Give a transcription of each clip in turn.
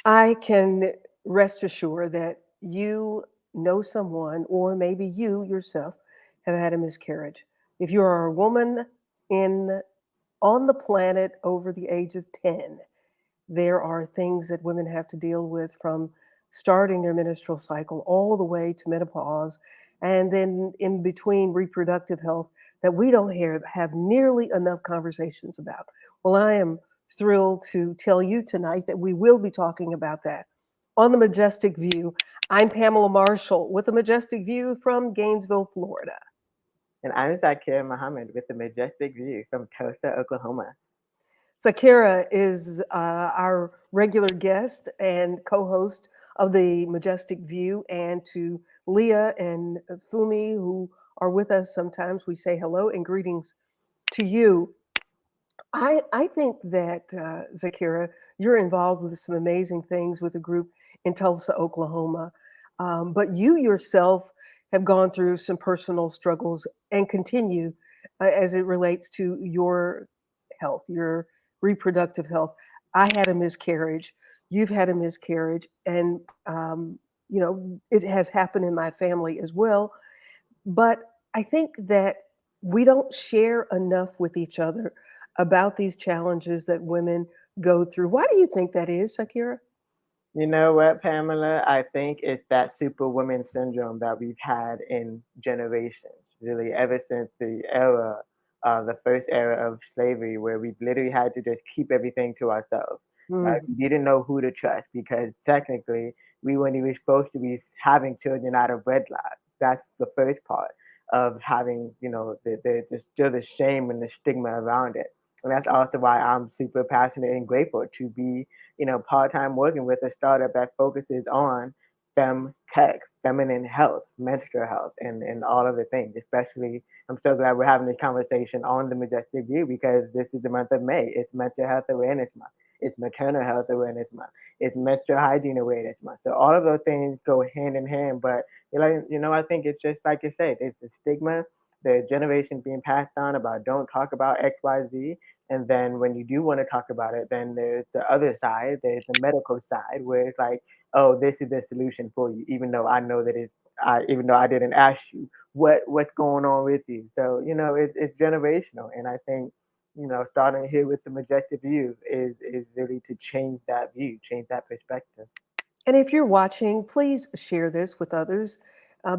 I can rest assured that you know someone, or maybe you yourself have had a miscarriage. If you are a woman in on the planet over the age of 10, there are things that women have to deal with from starting their menstrual cycle all the way to menopause, and then in between reproductive health that we don't have nearly enough conversations about. Well, I am thrilled to tell you tonight that we will be talking about that on the Majestic View. I'm Pamela Marshall with the Majestic View from Gainesville, Florida. And I'm Zakir Muhammad with the Majestic View from Tulsa, Oklahoma. Sakira is our regular guest and co host of the Majestic View. And to Leah and Fumi, who are with us sometimes, we say hello and greetings to you. I think that, Zakira, you're involved with some amazing things with a group in Tulsa, Oklahoma. But you yourself have gone through some personal struggles and continue as it relates to your health, your reproductive health. I had a miscarriage. You've had a miscarriage. And, it has happened in my family as well. But I think that we don't share enough with each other about these challenges that women go through. Why do you think that is, Sakira? You know what, Pamela? I think it's that superwoman syndrome that we've had in generations, really, ever since the first era of slavery, where we literally had to just keep everything to ourselves. Right? Mm. We didn't know who to trust because technically we weren't even supposed to be having children out of wedlock. That's the first part of having, the still the shame and the stigma around it. And that's also why I'm super passionate and grateful to be part-time working with a startup that focuses on fem tech, feminine health, menstrual health, and all of the things. Especially, I'm so glad we're having this conversation on the Majestic View because this is the month of May. It's Mental Health Awareness Month. It's Maternal Health Awareness Month. It's Menstrual Hygiene Awareness Month. So all of those things go hand in hand. But I think it's just like you said, it's the stigma, the generation being passed on about don't talk about X, Y, Z, and then when you do want to talk about it, then there's the other side, there's the medical side where it's like, oh, this is the solution for you, even though I know that even though I didn't ask you what's going on with you. So, it's generational. And I think, starting here with the Majestic View is really to change that view, change that perspective. And if you're watching, please share this with others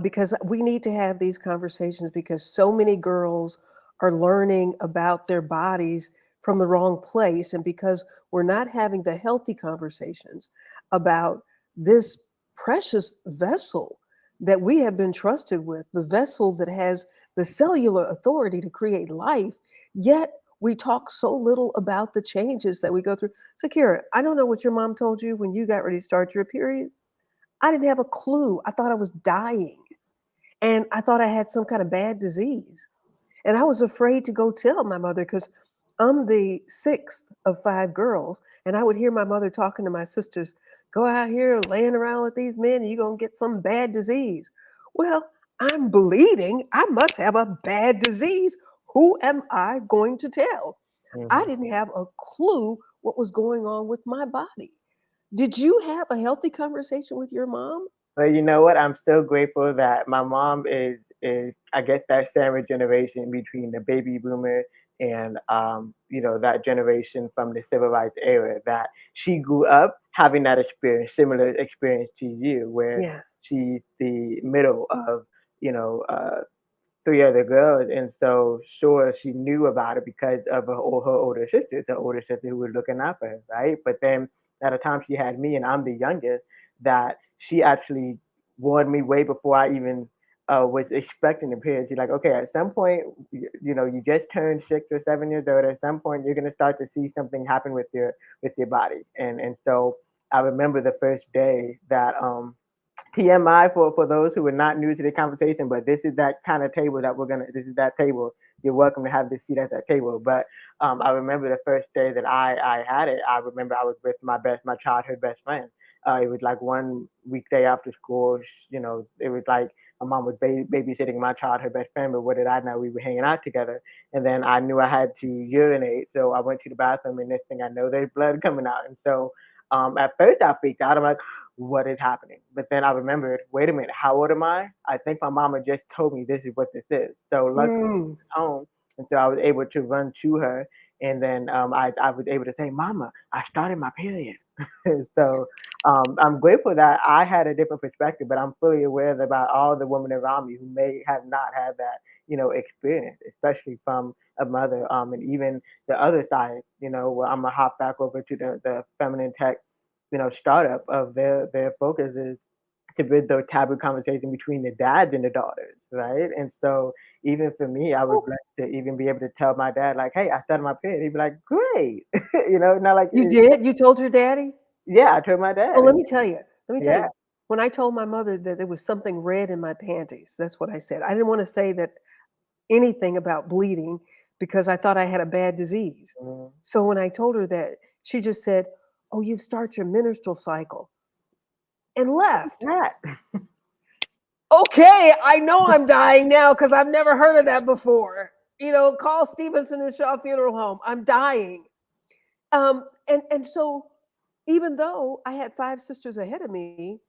because we need to have these conversations because so many girls are learning about their bodies from the wrong place. And because we're not having the healthy conversations about this precious vessel that we have been trusted with, the vessel that has the cellular authority to create life, yet we talk so little about the changes that we go through. So, Kira, I don't know what your mom told you when you got ready to start your period. I didn't have a clue. I thought I was dying and I thought I had some kind of bad disease. And I was afraid to go tell my mother because I'm the sixth of five girls. And I would hear my mother talking to my sisters, go out here laying around with these men and you're going to get some bad disease. Well, I'm bleeding. I must have a bad disease. Who am I going to tell? I Mhm. didn't have a clue what was going on with my body. Did you have a healthy conversation with your mom? But you know what? I'm still grateful that my mom is I guess that sandwich generation between the baby boomer and that generation from the civil rights era that she grew up having that experience, similar experience to you, where Yeah. she's the middle of you know uh, three other girls, and so sure she knew about it because of her older sisters, her older sister who was looking out for her, right? But then at the time she had me, and I'm the youngest, that she actually warned me way before I even was expecting the period. She's like, okay, at some point, you just turned 6 or 7 years old. At some point, you're gonna start to see something happen with your body, and so I remember the first day that TMI for those who are not new to the conversation, but this is that kind of table that this is that table. You're welcome to have this seat at that table. But I remember the first day that I had it. I remember I was with my childhood best friend. It was like one weekday after school. It was like my mom was babysitting my childhood best friend, but what did I know? We were hanging out together, and then I knew I had to urinate, so I went to the bathroom, and next thing I know, there's blood coming out, and so At first, I freaked out. I'm like, what is happening? But then I remembered, wait a minute, how old am I? I think my mama just told me this is what this is. So luckily, Mm. home, and so I was able to run to her, and then I was able to say, "Mama, I started my period." So I'm grateful that I had a different perspective, but I'm fully aware about all the women around me who may have not had that, experience, especially from a mother. And even the other side, where I'm gonna hop back over to the feminine tech, startup of their focus is to build those taboo conversation between the dads and the daughters, right? And so even for me, I was Oh, blessed to even be able to tell my dad, like, "Hey, I started my period." He'd be like, "Great," not like, you did? You told your daddy? yeah, I told my Oh, dad, let and me tell you. Let me tell yeah, you. When I told my mother that there was something red in my panties, that's what I said. I didn't want to say that anything about bleeding because I thought I had a bad disease. mm, So when I told her that, she just said, "Oh, you start your menstrual cycle," and left. that Okay, I know I'm dying now because I've never heard of that before. Call Stevenson and Shaw Funeral Home. I'm dying. And so even though I had five sisters ahead of me,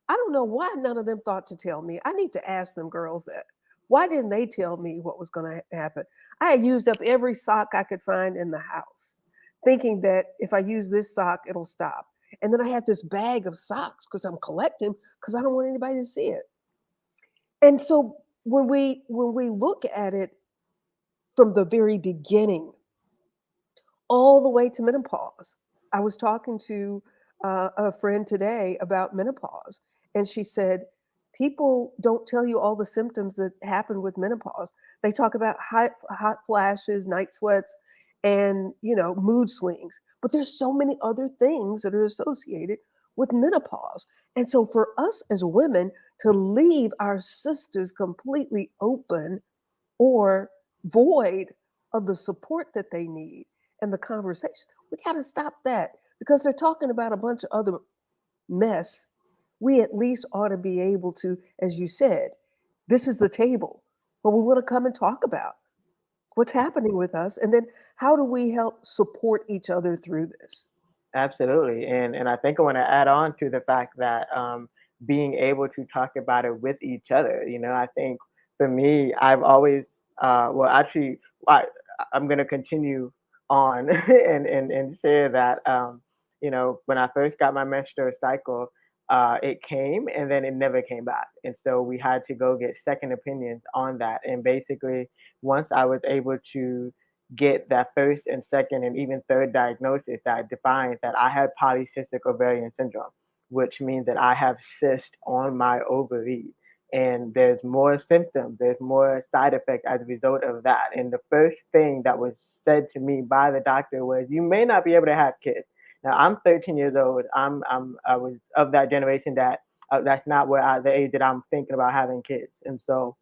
I don't know why none of them thought to tell me. I need to ask them girls that. Why didn't they tell me what was going to happen? I had used up every sock I could find in the house, thinking that if I use this sock, it'll stop. And then I had this bag of socks because I'm collecting because I don't want anybody to see it. And so when we look at it from the very beginning, all the way to menopause. I was talking to a friend today about menopause, and she said, people don't tell you all the symptoms that happen with menopause. They talk about hot flashes, night sweats, and mood swings. But there's so many other things that are associated with menopause. And so for us as women to leave our sisters completely open or void of the support that they need and the conversation. We got to stop that because they're talking about a bunch of other mess. We at least ought to be able to, as you said, this is the table where we want to come and talk about what's happening with us. And then how do we help support each other through this? absolutely, and I think I want to add on to the fact that being able to talk about it with each other. I think for me, I've always, well, actually, I, I'm going to continue on and share that, when I first got my menstrual cycle, it came and then it never came back, and so we had to go get second opinions on that. And basically, once I was able to get that first and second and even third diagnosis that defines that I had polycystic ovarian syndrome, which means that I have cyst on my ovary. And there's more symptoms, there's more side effects as a result of that. And the first thing that was said to me by the doctor was, "You may not be able to have kids." Now I'm 13 years old. I was of that generation that that's not where the age that I'm thinking about having kids. And so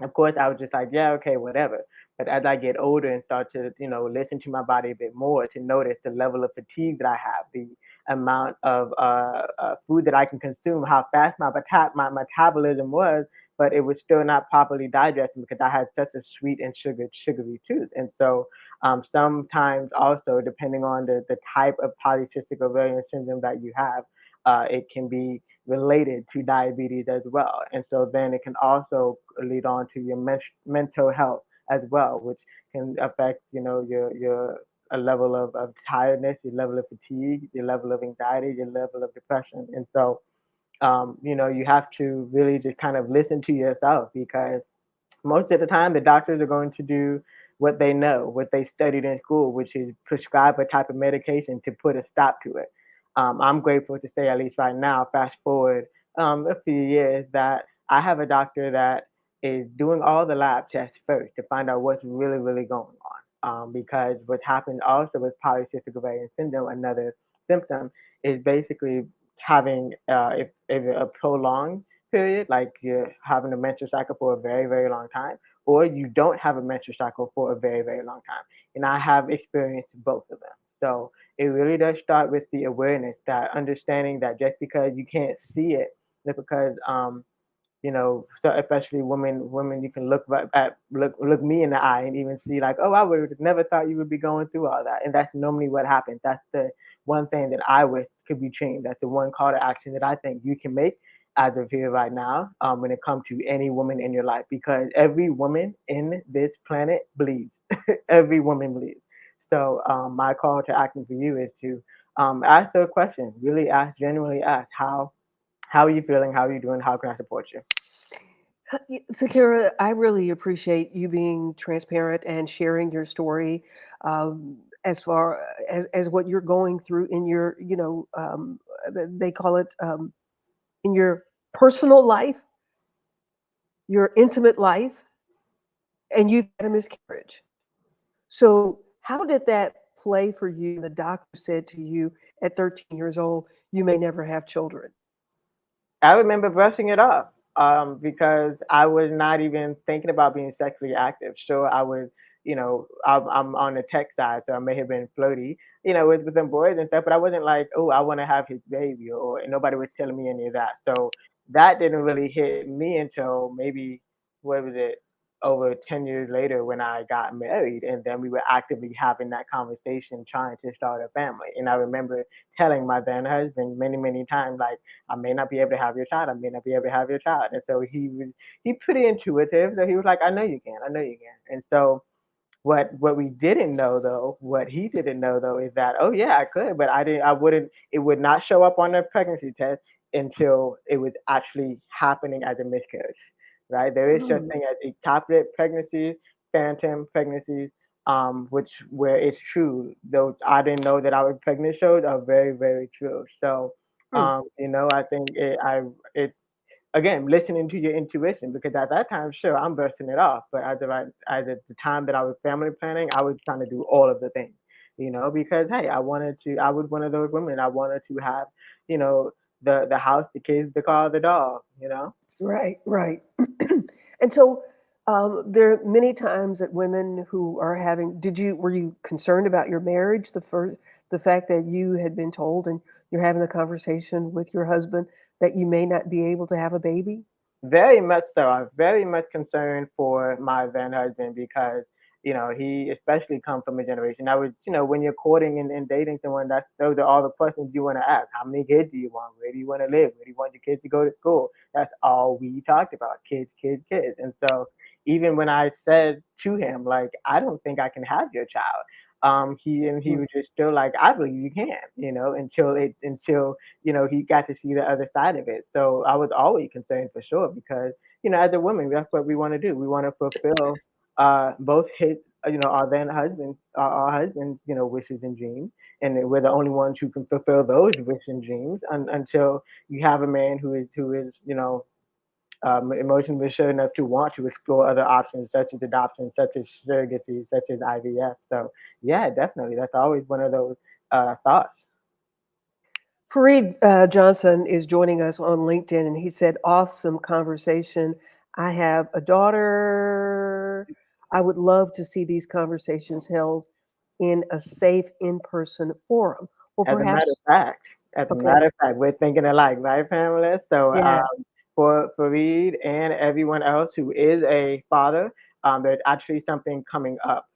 of course, I was just like, yeah, okay, whatever. But as I get older and start to, listen to my body a bit more, to notice the level of fatigue that I have, the amount of food that I can consume, how fast my metabolism was, but it was still not properly digested because I had such a sweet and sugary tooth. And so sometimes also, depending on the type of polycystic ovarian syndrome that you have, it can be related to diabetes as well. And so then it can also lead on to your mental health as well, which can affect, your a level of tiredness, your level of fatigue, your level of anxiety, your level of depression. And so, you have to really just kind of listen to yourself because most of the time the doctors are going to do what they know, what they studied in school, which is prescribe a type of medication to put a stop to it. I'm grateful to say, at least right now, fast forward a few years, that I have a doctor that is doing all the lab tests first to find out what's really, really going on. Because what happens also with polycystic ovarian syndrome, another symptom, is basically having if a prolonged period, like you're having a menstrual cycle for a very, very long time, or you don't have a menstrual cycle for a very, very long time. And I have experienced both of them. So it really does start with the awareness, that understanding that just because you can't see it, just because so especially women, you can look me in the eye and even see like, oh, I would have never thought you would be going through all that. And that's normally what happens. That's the one thing that I wish could be changed. That's the one call to action that I think you can make as of here right now, when it comes to any woman in your life, because every woman in this planet bleeds. Every woman bleeds. So my call to action for you is to ask the question. Really ask, genuinely ask, how are you feeling? How are you doing? How can I support you? Sakira, I really appreciate you being transparent and sharing your story, as far as what you're going through in your, they call it, in your personal life, your intimate life, and you've had a miscarriage. So, how did that play for you? The doctor said to you at 13 years old, you may never have children. I remember brushing it off, because I was not even thinking about being sexually active. Sure, I was, I'm on the tech side, so I may have been flirty, with some boys and stuff, but I wasn't like, oh, I want to have his baby, or and nobody was telling me any of that. So that didn't really hit me until maybe, what was it, over 10 years later when I got married. And then we were actively having that conversation, trying to start a family. And I remember telling my then husband many, many times, like, I may not be able to have your child. I may not be able to have your child. And so he pretty intuitive. So he was like, I know you can. I know you can. And so what we didn't know though, what he didn't know though, is that, oh yeah, I could, but I wouldn't. It would not show up on the pregnancy test until it was actually happening as a miscarriage, right? There is such Mm, thing as ectopic pregnancies, phantom pregnancies, which where it's true. Those I didn't know that our pregnant shows are very, very true. So, mm, I think it again, listening to your intuition, because at that time, sure, I'm bursting it off, but as at the time that I was family planning, I was trying to do all of the things, because hey, I was one of those women. I wanted to have, you know, the house, the kids, the car, the dog. right, right. And so, there are many times that women who are having, were you concerned about your marriage? The fact that you had been told and you're having a conversation with your husband that you may not be able to have a baby? Very much so. I'm very much concerned for my then husband because, he especially come from a generation that was, when you're courting and dating someone, those are all the questions you want to ask. How many kids do you want? Where do you want to live? Where do you want your kids to go to school? That's all we talked about. Kids, kids, kids. And so even when I said to him, like, I don't think I can have your child, he Mm, was just still like, I believe you can, until he got to see the other side of it. So I was always concerned for sure because, as a woman, that's what we want to do. We want to fulfill both our then husbands, our husbands, wishes and dreams. And then we're the only ones who can fulfill those wishes and dreams until you have a man who is, emotionally mature enough to want to explore other options such as adoption, such as surrogacy, such as IVF. So yeah, definitely. That's always one of those thoughts. Fareed Johnson is joining us on LinkedIn, and he said, awesome conversation. I have a daughter. I would love to see these conversations held in a safe in person forum. Well, As a matter of perhaps, fact, as a okay, matter of fact, we're thinking alike, right, Pamela? So, yeah. for Fareed and everyone else who is a father, there's actually something coming up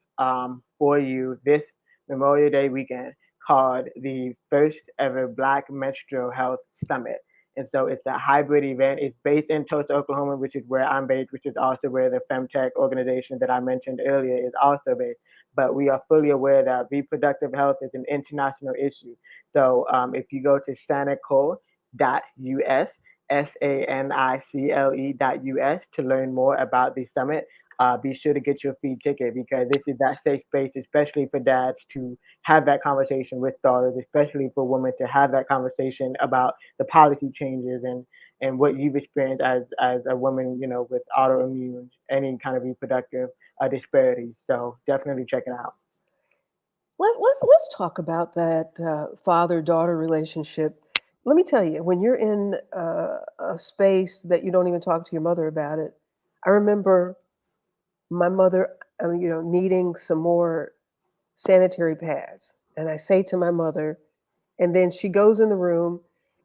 for you this Memorial Day weekend called the first ever Black Menstrual Health Summit. And so it's a hybrid event. It's based in Tulsa, Oklahoma, which is where I'm based, which is also where the Femtech organization that I mentioned earlier is also based. But we are fully aware that reproductive health is an international issue. So if you go to sanicle.us, SANICLE.us to learn more about the summit, be sure to get your free ticket because this is that safe space, especially for dads to have that conversation with daughters, especially for women to have that conversation about the policy changes and what you've experienced as a woman, with autoimmune, any kind of reproductive disparities. So definitely check it out. Let's talk about that father daughter relationship. Let me tell you, when you're in a space that you don't even talk to your mother about it, I remember my mother, needing some more sanitary pads. And I say to my mother, and then she goes in the room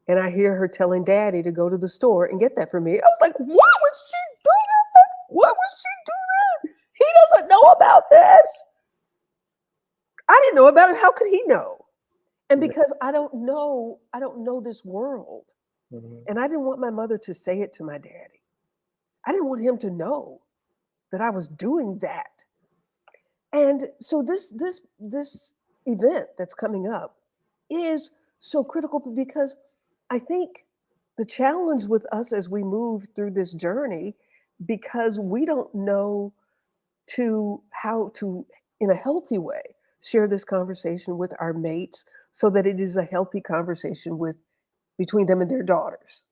and I hear her telling daddy to go to the store and get that for me. I was like, why would she do that? Why would she do that? He doesn't know about this. I didn't know about it. How could he know? And because I don't know this world. Mhm. And I didn't want my mother to say it to my daddy. I didn't want him to know that I was doing that. And so this event that's coming up is so critical because I think the challenge with us as we move through this journey, because we don't know to how to, in a healthy way, share this conversation with our mates so that it is a healthy conversation with between them and their daughters.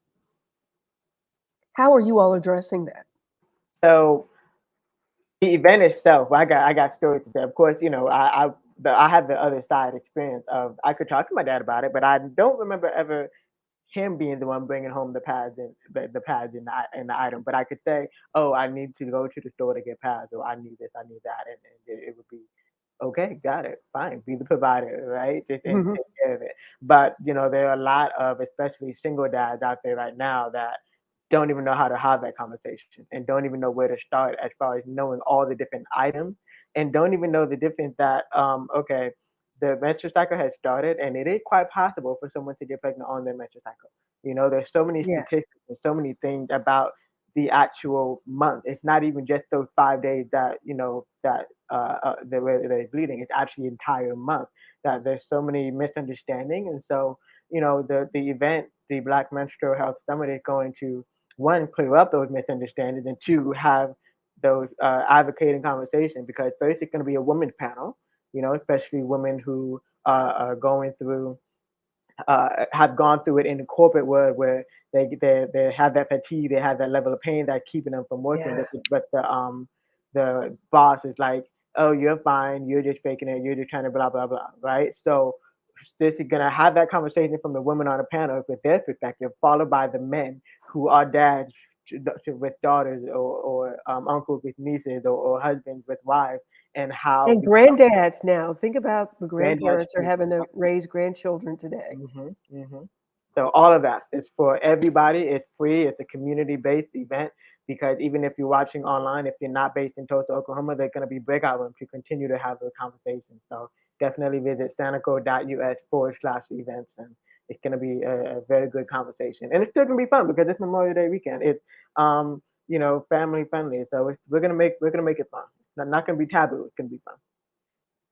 How are you all addressing that? So the event itself, I got stories to say. Of course, I have the other side experience of I could talk to my dad about it, but I don't remember ever him being the one bringing home the pads and the item. But I could say, oh, I need to go to the store to get pads, or I need this, I need that, and it would be okay, got it, fine, be the provider, right? Just and Mhm. take care of it. But there are a lot of especially single dads out there right now that don't even know how to have that conversation and don't even know where to start as far as knowing all the different items and don't even know the difference that okay, the menstrual cycle has started and it is quite possible for someone to get pregnant on their menstrual cycle. There's so many Yeah. statistics and so many things about the actual month. It's not even just those 5 days that where they're bleeding. It's actually entire month. That there's so many misunderstanding, and so the event, the Black Menstrual Health Summit, is going to one clear up those misunderstandings, and two have those advocating conversations. Because first, it's going to be a women's panel. Especially women who are going through have gone through it in the corporate world where they have that fatigue, they have that level of pain that's keeping them from working. Yeah. But the boss is like, oh, you're fine, you're just faking it, you're just trying to blah blah blah, right? So this is gonna have that conversation from the women on the panel with their perspective, followed by the men who are dads with daughters or uncles with nieces or husbands with wives, and how And granddads now. Think about the granddad grandparents are having to raise grandchildren today. So all of that is for everybody. It's free. It's a community-based event because even if you're watching online, if you're not based in Tulsa, Oklahoma, there's going to be breakout rooms to continue to have those conversations. So definitely visit sanaco.us/events, and it's going to be a very good conversation. And it's still going to be fun because it's Memorial Day weekend. It's family friendly. So we're gonna make it fun. It's not going to be taboo. It's going to be fun.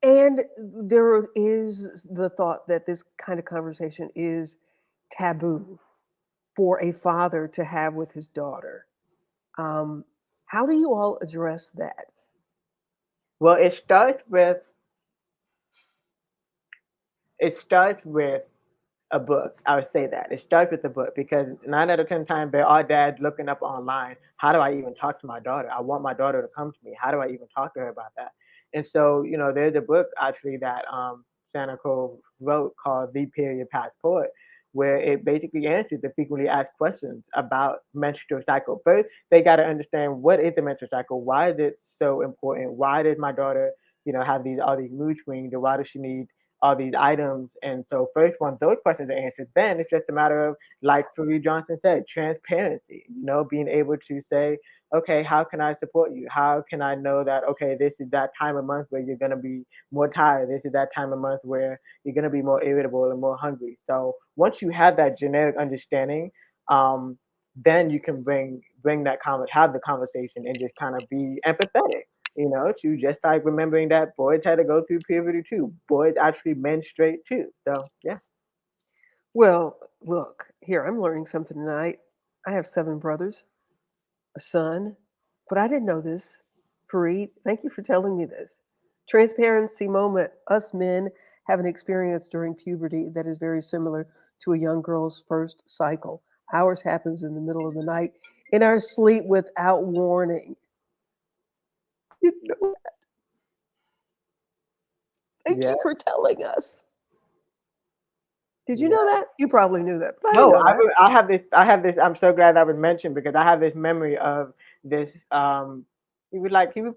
And there is the thought that this kind of conversation is taboo for a father to have with his daughter. Um, how do you all address that? Well, it starts with a book. I would say that it starts with a book because 9 out of 10 times there are dads looking up online. How do I even talk to my daughter? I want my daughter to come to me. How do I even talk to her about that? And so, there's a book actually that Santa Cole wrote called The Period Passport, where it basically answers the frequently asked questions about menstrual cycle. First, they got to understand what is the menstrual cycle. Why is it so important? Why does my daughter, have these all these mood swings, or why does she need all these items. And so first once those questions are answered, then it's just a matter of, like Fareed Johnson said, transparency, being able to say, okay, how can I support you? How can I know that, okay, this is that time of month where you're going to be more tired. This is that time of month where you're going to be more irritable and more hungry. So once you have that generic understanding, then you can bring that have the conversation and just kind of be empathetic, to just like remembering that boys had to go through puberty too. Boys actually menstruate too. So yeah. Well, look, here, I'm learning something tonight. I have 7 brothers, a son, but I didn't know this. Fareed, thank you for telling me this. Transparency moment. Us men have an experience during puberty that is very similar to a young girl's first cycle. Ours happens in the middle of the night in our sleep without warning. You know, thank Yeah. you for telling us. Did you know Yeah. that? You probably knew that, but I didn't No, know that. I have this. I'm so glad that was mentioned because I have this memory of this. He was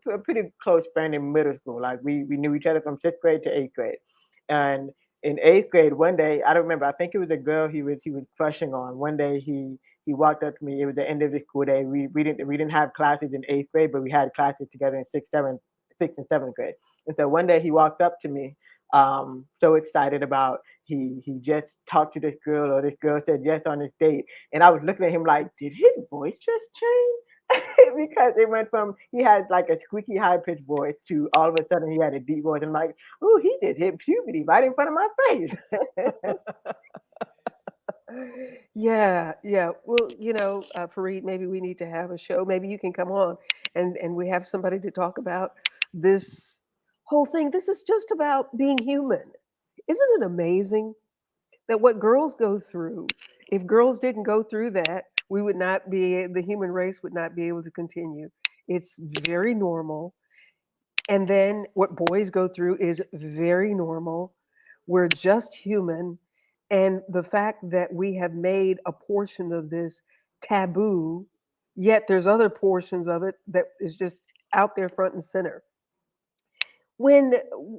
a pretty close friend in middle school. Like we knew each other from 6th grade to 8th grade, and in 8th grade one day I don't remember. I think it was a girl he was crushing on. One day he walked up to me. It was the end of the school day. We didn't have classes in 8th grade, but we had classes together in sixth and 7th grade. And so one day he walked up to me, so excited about he just talked to this girl or this girl said yes on this date, and I was looking at him like, did his voice just change? Because it went from he had like a squeaky high pitched voice to all of a sudden he had a deep voice. I'm like, oh, he just hit puberty right in front of my face. Yeah, yeah. Well, Fareed, maybe we need to have a show. Maybe you can come on and we have somebody to talk about this whole thing. This is just about being human. Isn't it amazing that what girls go through, if girls didn't go through that, we would not be, the human race would not be able to continue. It's very normal. And then what boys go through is very normal. We're just human. And the fact that we have made a portion of this taboo, yet there's other portions of it that is just out there front and center. When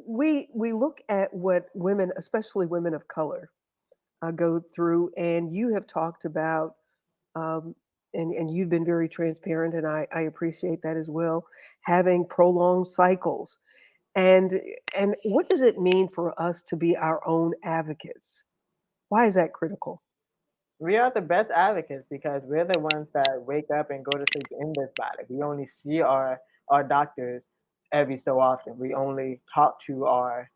we look at what women, especially women of color, go through, and you have talked about, um, and you've been very transparent, and I appreciate that as well, having prolonged cycles. And and what does it mean for us to be our own advocates? Why is that critical? We are the best advocates because we're the ones that wake up and go to sleep in this body. We only see our doctors every so often. We only talk to our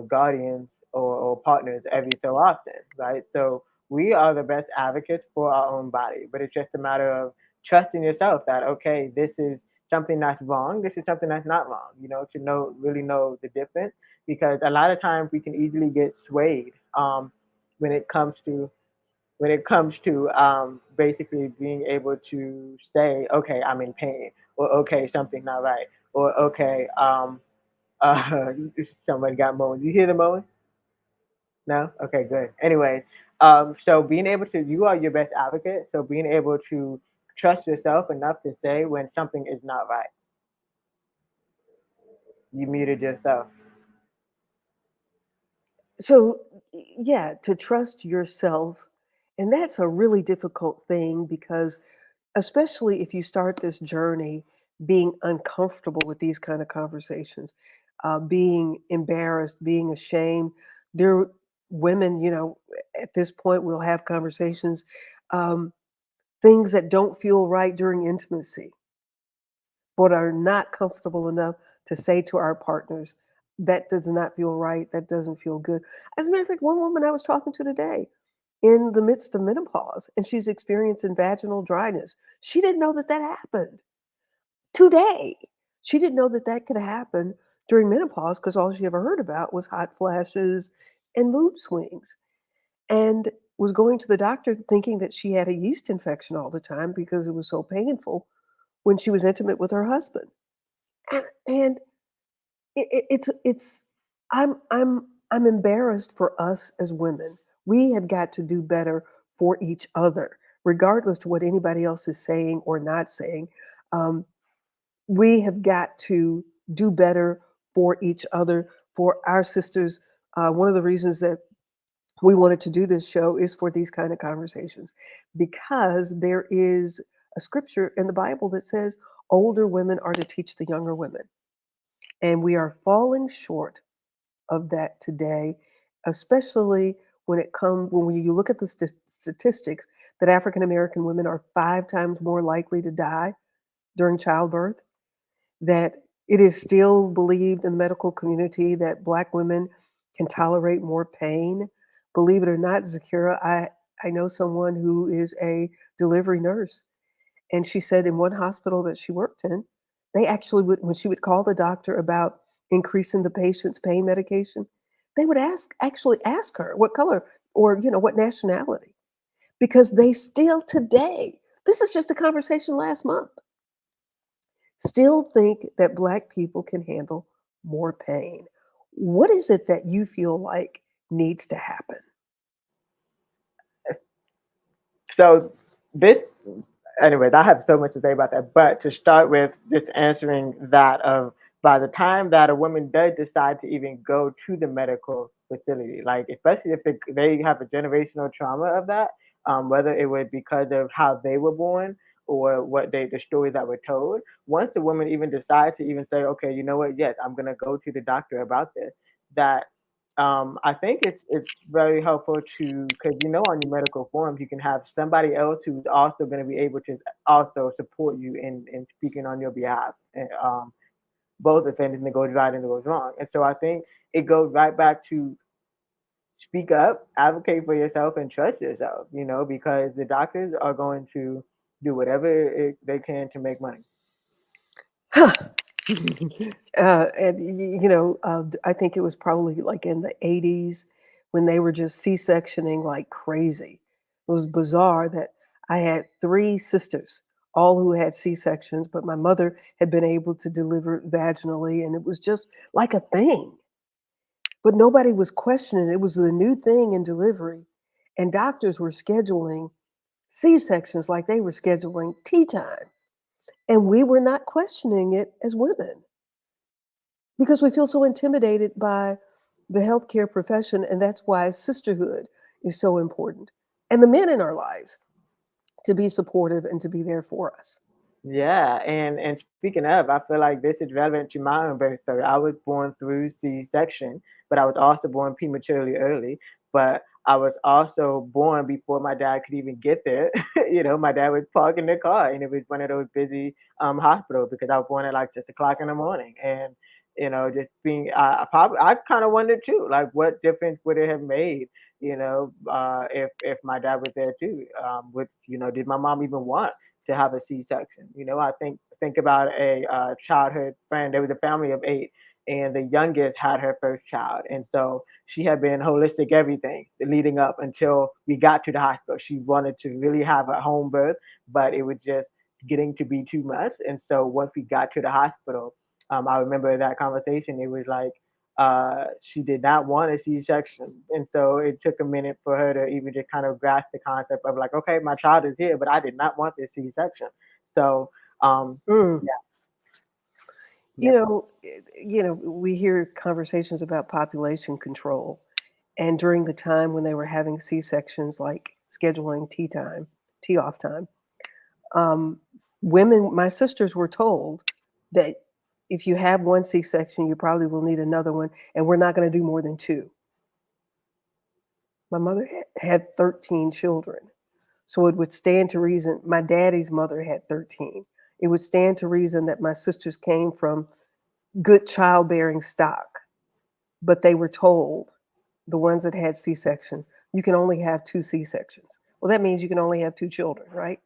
guardians or partners every so often, right? So we are the best advocates for our own body. But it's just a matter of trusting yourself that okay, this is something that's wrong. This is something that's not wrong. To know really know the difference because a lot of times we can easily get swayed when it comes to basically being able to say, okay, I'm in pain, or okay, something's not right, or okay, somebody got mowing. You hear the mowing? No? Okay, good. Anyway, so being able to, you are your best advocate. So being able to trust yourself enough to say when something is not right. You muted yourself. So, yeah, to trust yourself, and that's a really difficult thing because especially if you start this journey being uncomfortable with these kind of conversations, being embarrassed, being ashamed. There, women, at this point, will have conversations, um, things that don't feel right during intimacy, but are not comfortable enough to say to our partners, that does not feel right, that doesn't feel good. As a matter of fact, one woman I was talking to today, in the midst of menopause, and she's experiencing vaginal dryness. She didn't know that that happened today. She didn't know that that could happen during menopause because all she ever heard about was hot flashes and mood swings, and was going to the doctor thinking that she had a yeast infection all the time because it was so painful when she was intimate with her husband. And it's I'm embarrassed for us as women. We have got to do better for each other, regardless to what anybody else is saying or not saying. Um, we have got to do better for each other, for our sisters. One of the reasons that we wanted to do this show is for these kind of conversations, because there is a scripture in the Bible that says older women are to teach the younger women, and we are falling short of that today, especially when you look at the statistics that African American women are 5 times more likely to die during childbirth, that it is still believed in the medical community that Black women can tolerate more pain. Believe it or not, Zakira, I know someone who is a delivery nurse, and she said in one hospital that she worked in, they actually would, when she would call the doctor about increasing the patient's pain medication, they would actually ask her what color or what nationality, because they still today, this is just a conversation last month, still think that Black people can handle more pain. What is it that you feel like needs to happen? So this anyways, I have so much to say about that. But to start with, just answering that of by the time that a woman does decide to even go to the medical facility, like especially if they have a generational trauma of that, whether it was because of how they were born or the stories that were told. Once the woman even decides to even say, okay, you know what, yes, I'm gonna go to the doctor about this, that I think it's very helpful to, because on your medical forms you can have somebody else who's also going to be able to also support you in speaking on your behalf, and, both if anything goes right and goes wrong. And so I think it goes right back to speak up, advocate for yourself, and trust yourself. Because the doctors are going to do whatever they can to make money. Huh. I think it was probably like in the 80s when they were just C-sectioning like crazy. It was bizarre that I had three sisters, all who had C-sections, but my mother had been able to deliver vaginally, and it was just like a thing. But nobody was questioning it. It was the new thing in delivery, and doctors were scheduling C-sections like they were scheduling tea time, and we were not questioning it as women because we feel so intimidated by the healthcare profession, and that's why sisterhood is so important, and the men in our lives to be supportive and to be there for us. Yeah, and speaking of, I feel like this is relevant to my own birth story. I was born through C-section, but I was also born prematurely early. But I was also born before my dad could even get there. My dad was parking the car, and it was one of those busy hospitals because I was born at like 6 o'clock in the morning, and just being, I kind of wondered too, like what difference would it have made, if my dad was there too. Did my mom even want to have a C-section? I think about a childhood friend. There was a family of 8, and the youngest had her first child, and so she had been holistic everything leading up until we got to the hospital. She wanted to really have a home birth, but it was just getting to be too much. And so once we got to the hospital, I remember that conversation. It was like she did not want a C-section, and so it took a minute for her to even just kind of grasp the concept of like, okay, my child is here, but I did not want this C-section. So, um, Mm. yeah, yep. We hear conversations about population control, and during the time when they were having C-sections, like scheduling tea time, tea off time, um, women, my sisters were told that if you have one C-section, you probably will need another one, and we're not going to do more than two. My mother had 13 children. So it would stand to reason, my daddy's mother had 13. It would stand to reason that my sisters came from good childbearing stock, but they were told, the ones that had C-section, you can only have two C-sections. Well, that means you can only have two children, right?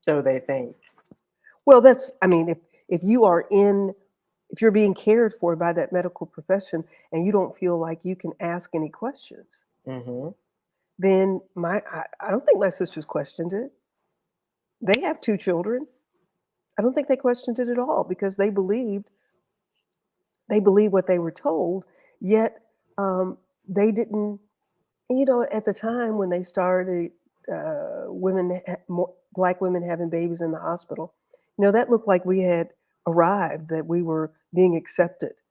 So they think. Well, I mean, if you are in, if you're being cared for by that medical profession and you don't feel like you can ask any questions, Hmm. then I don't think my sisters questioned it. They have two children. I don't think they questioned it at all because they believed what they were told. Yet they didn't. At the time when they started, black women having babies in the hospital, that looked like we had arrived, that we were being accepted,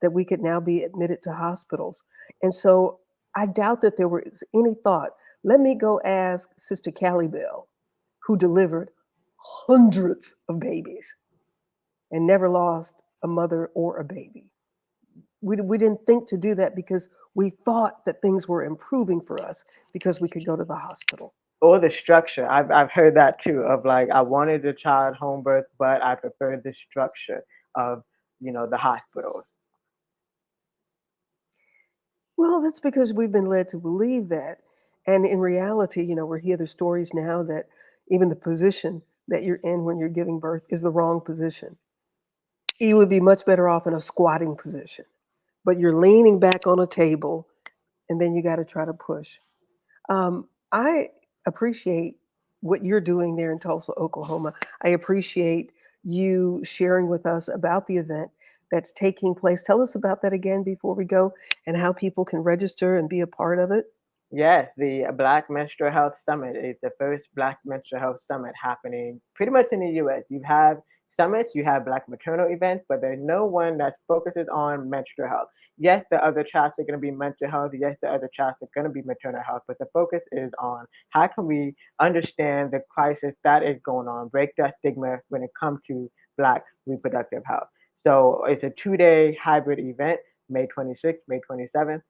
that we could now be admitted to hospitals. And so I doubt that there was any thought. Let me go ask Sister Callie Bell, who delivered hundreds of babies and never lost a mother or a baby. We didn't think to do that because we thought that things were improving for us because we could go to the hospital. Or the structure. I've heard that too. Of like, I wanted a child home birth, but I preferred the structure of the hospitals. Well, that's because we've been led to believe that. And in reality, we hear the stories now that even the position that you're in when you're giving birth is the wrong position. You would be much better off in a squatting position, but you're leaning back on a table and then you got to try to push. I appreciate what you're doing there in Tulsa, Oklahoma. I appreciate you sharing with us about the event that's taking place. Tell us about that again before we go and how people can register and be a part of it. Yes, the Black Menstrual Health Summit is the first Black Menstrual Health Summit happening pretty much in the US. You have summits, you have Black maternal events, but there's no one that focuses on menstrual health. Yes, the other tracks are going to be mental health. Yes, the other tracks are going to be maternal health, but the focus is on how can we understand the crisis that is going on, break that stigma when it comes to Black reproductive health. So it's a 2-day hybrid event, May 26th, May 27th,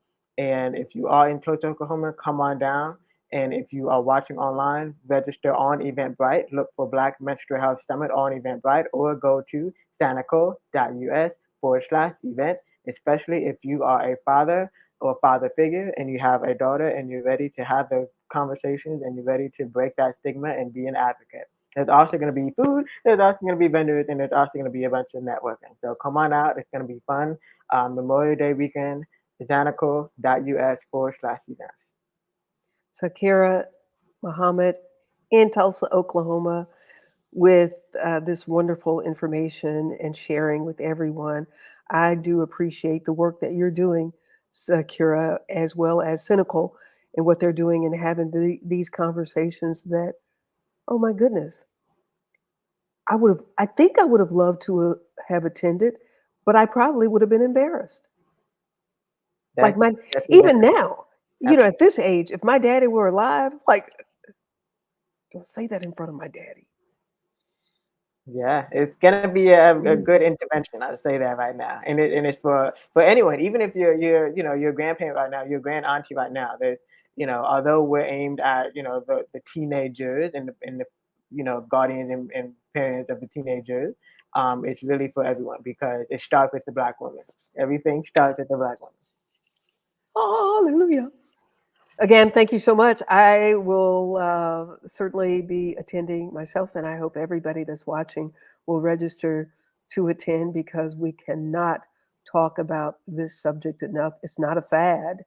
And if you are in Tulsa, Oklahoma, come on down. And if you are watching online, register on Eventbrite. Look for Black Menstrual Health Summit on Eventbrite, or go to sanaco.us/event, especially if you are a father or father figure and you have a daughter and you're ready to have those conversations and you're ready to break that stigma and be an advocate. There's also going to be food, there's also going to be vendors, and there's also going to be a bunch of networking. So come on out, it's going to be fun. Memorial Day weekend, zanaco.us/events. Sakira Muhammad in Tulsa, Oklahoma, with this wonderful information and sharing with everyone. I do appreciate the work that you're doing, Sakira, as well as Cynical, and what they're doing and having these conversations that, oh my goodness, I think I would have loved to have attended, but I probably would have been embarrassed. Like That's my, definitely even different. now, at this age, if my daddy were alive, like, don't say that in front of my daddy. Yeah, it's gonna be a Mm. good intervention. I'll say that right now, and it's for anyone, even if you're your grandparent right now, your grand auntie right now. There's although we're aimed at the teenagers and the guardians and parents of the teenagers, it's really for everyone because it starts with the black woman. Everything starts with the black woman. Hallelujah. Again, thank you so much. I will certainly be attending myself, and I hope everybody that's watching will register to attend because we cannot talk about this subject enough. It's not a fad.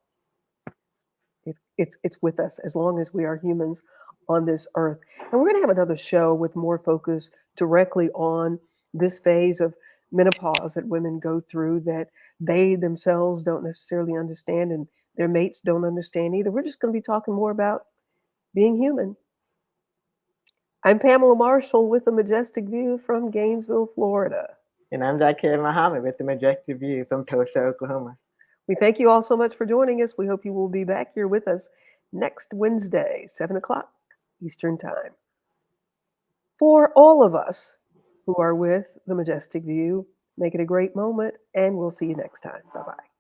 It's with us as long as we are humans on this earth. And we're going to have another show with more focus directly on this phase of menopause that women go through that they themselves don't necessarily understand and their mates don't understand either. We're just going to be talking more about being human. I'm Pamela Marshall with a majestic view from Gainesville, Florida. And I'm Zakir Muhammad with the Majestic View from Tulsa, Oklahoma. We thank you all so much for joining us. We hope you will be back here with us next Wednesday, 7 o'clock Eastern Time. For all of us who are with the Majestic View, make it a great moment, and we'll see you next time. Bye bye.